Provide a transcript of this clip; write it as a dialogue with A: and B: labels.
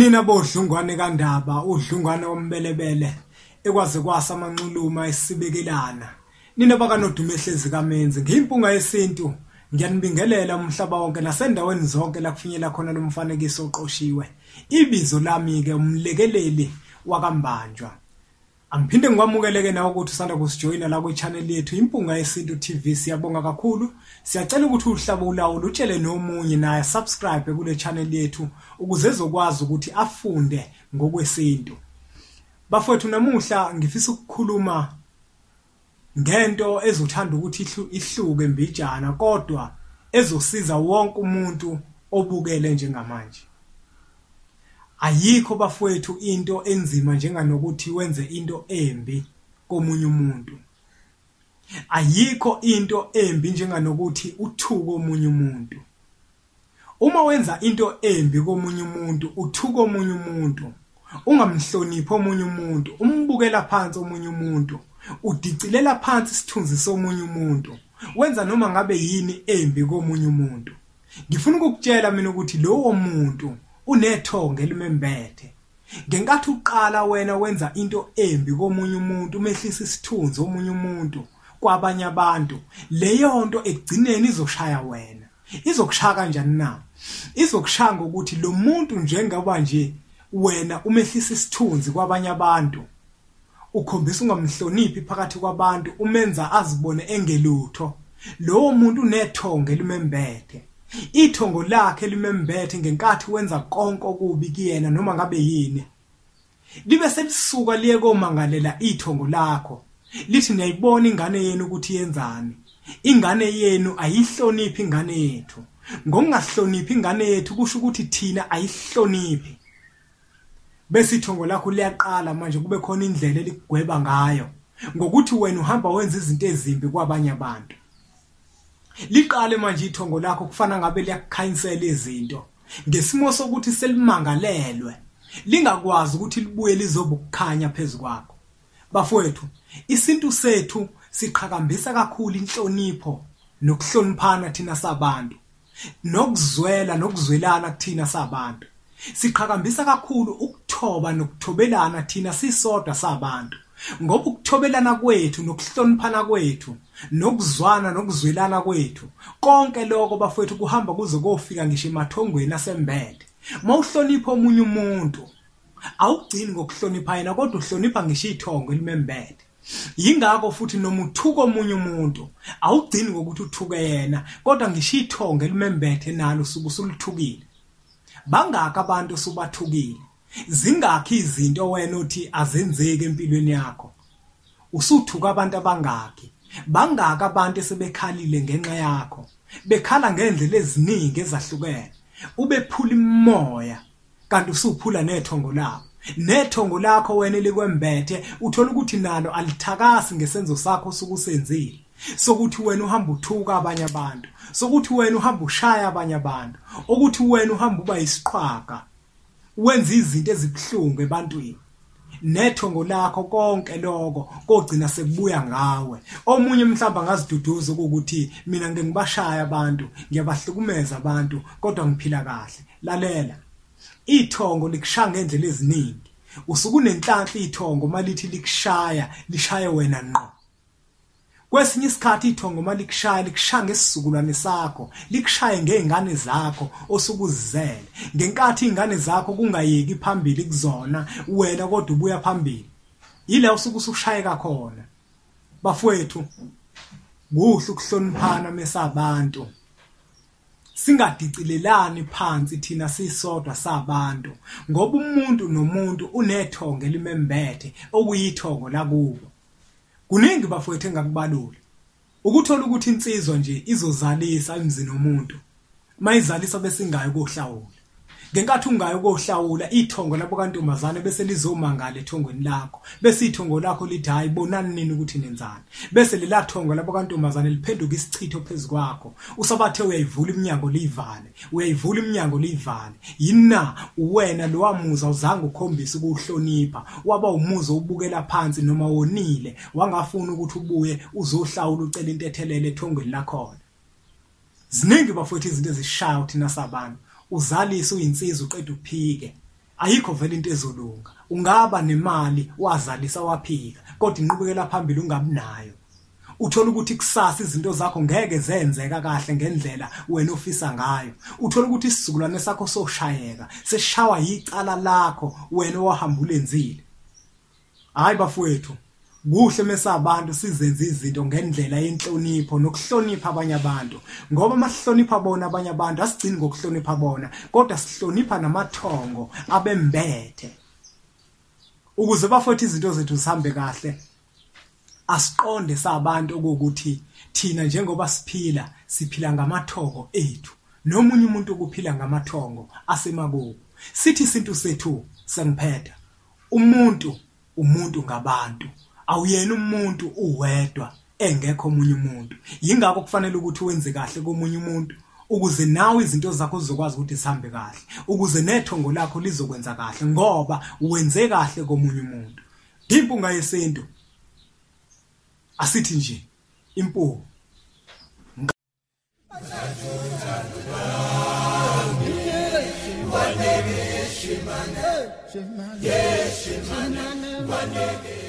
A: Nina bodlungwane kaNdaba udlungwane wombelebele ekwaze kwasa amanxuluma esibekelana nina bakanodumehlezi kaMenzi ngimpunga yesintu ngiyanibingelela umhlaba wonke nasendaweni zonke la kufinyela khona lo mfanekiso oqoshiwe ibizo lami ke umlekeleli wakambanjwa angiphinde ngikwamukeleke nawe ukuthi usanda kusijoyina la ku channel yethu impunga yesintu TV siyabonga kakhulu siyacela ukuthi uhlaba ulawulo utshele nomunye naye subscribe kule channel yethu ukuze ezokwazi ukuthi afunde ngokwesintu bafowethu namuhla ngifisa ukukhuluma ngento ezothanda ukuthi ihluke mbijana kodwa ezosiza wonke umuntu obukele njengamanje ayikho bafowethu into enzima njenganokuthi wenze into embi komunye umuntu ayikho into embi njenganokuthi uthuke omunye umuntu uma wenza into embi komunye umuntu uthuke omunye umuntu ungamhloniphi omunye umuntu umbukela phansi omunye umuntu udicilela phansi isithunzi somunye umuntu wenza noma ngabe yini embi komunye umuntu ngifuna ukukutshela mina ukuthi lowo muntu unethonga elimembethe ngenkathi uqala wena wenza into embi komunye umuntu umehlisa isithunzi omunye umuntu kwabanye abantu leyo nto ekugcineni izoshaya wena izokushaya kanjani na izokushaya ngokuthi lo muntu njengoba nje wena umehlisa isithunzi kwabanye abantu ukhombisa ungamhloniphi phakathi kwabantu umenza azibone engelutho lowo muntu unethonga elimembethe ithongo lakhe limembethe ngenkathi wenza konke okubi kuyena noma ngabe yini libe selisuka liye komangalela ithongo lakho lithi niyayibona ingane yenu ukuthi yenzani ingane yenu ayihloniphi ingane yethu ngokungahloniphi ingane yethu kusho ukuthi thina ayihloniphi bese ithongo lakho liyaqala manje kube khona indlela eligweba ngayo ngokuthi wena uhamba wenza izinto ezimbi kwabanye abantu liqale manje ithongo lakho kufana ngabe liyakukhansela izinto ngesimo sokuthi selimangalelwe lingakwazi ukuthi libuye lizobukukhanya phezukwakho bafowethu isintu sethu siqhakambisa kakhulu inhlonipho nokuhloniphana thina sabantu nokuzwela nokuzwelana kuthina sabantu siqhakambisa kakhulu ukuthoba nokuthobelana thina sisodwa sabantu ngoba ukuthobelana kwethu nokuhloniphana kwethu nokuzwana nokuzwelana kwethu konke lokho bafowethu kuhamba kuze kofika ngisho emathongweni asembele mawuhlonipha omunye umuntu awugcini ngokuhlonipha yena kodwa uhlonipha ngisho ithongo elimembele yingakho futhi noma uthuka omunye umuntu awugcini ngokuthi uthuke yena kodwa ngisho ithongo elimembethe nalo usulithukile bangaka abantu subathukile zingakho izinto wena uthi azenzeki empilweni yakho usuthuka abantu abangaki bangaka abantu esebekhalile ngenxa yakho bekhala ngendlela eziningi ezahlukene ubephula imoya kanti usuphula nethongo lakho wena likwembethe uthola ukuthi nalo alithakasi ngesenzo sakho sokusenzile sokuthi wena uhamba uthuka abanye abantu sokuthi wena uhamba ushaya abanye abantu ukuthi wena uhamba uba isiqhwaga wenza izinto ezibhlungu ebantwini nethongo lakho konke lokho kogcina sekubuya ngawe omunye mhlamba ngaziduduza ukuthi mina ngeke ngibashaya abantu ngiyabahlukumeza abantu kodwa ngiphila kahle lalela ithongo likushaya ngendlela eziningi usukunenhlanhla ithongo malithi likushaya lishaye wena ngqo kwesinye isikhathi ithongo malikushaya likushaya ngesizukulwane sakho likushaye ngezingane zakho osukuzizele ngenkathi izingane zakho kungayeki phambili kuzona wena kodwa ubuya phambili yila usukushayeka khona bafowethu kuhle ukuhloniphana mesabantu singadicilelani phansi thina sisodwa sabantu ngoba umuntu nomuntu unethongo elimembethe okuyithongo lakubo kuningi bafowethu engakubalula ukuthola ukuthi insizwa nje izozalisa emzini womuntu mayizalisa bese ingayi kohlawula ngenkathi ungayi kohlawula ithongo labo kantomazane bese lizomangala ethongweni lakho bese ithongo lakho lithi hayi bonani nini ukuthi nenzani bese lela thongo labo kantomazane liphenduka isichitho phezukwakho usabathe uyayivula iminyango liyivale yina wena lo wamuza uzange ukhombisa ukuhlonipha waba umuzo ubukela phansi noma wonile wangafuna ukuthi ubuye uzohlawula ucela into ethelele ethongweni lakho ziningi bafowethu izinto ezishaya thina sabantu uzalisa uyinsizwa uqeda uphike ayikho vele into ezolunga. Ungaba nemali wazalisa waphika kodwa inqubekela phambili ungabi nayo. Uthola ukuthi kusasa izinto zakho ngeke zenzeka kahle ngendlela wena ofisa ngayo. Uthola ukuthi isizukulwane sakho soshayeka seshawa yicala lakho wena ohamba ulenzile. Hayi bafowethu, kuhle mesabantu sizenze izinto ngendlela yenhlonipho nokuhlonipha abanye abantu, ngoba masihlonipha bona abanye abantu asigcini ngokuhlonipha bona kodwa sihlonipha namathongo abembethe. Ukuze bafowethu izinto zethu zihambe kahle, asiqonde sabantu ukuthi thina njengoba siphila ngamathongo ethu, nomunye umuntu ukuphila ngamathongo asemakubo. Sithi isintu sethu sengiphetha, umuntu ngabantu, awuyena umuntu uwedwa engekho omunye umuntu. Yingakho kufanele ukuthi wenze kahle komunye umuntu ukuze nawe izinto zakho zizokwazi ukuthi zihambe kahle, ukuze nethongo lakho lizokwenza kahle ngoba wenze kahle komunye umuntu. Impunga yesintu asithi nje impunga Shimane,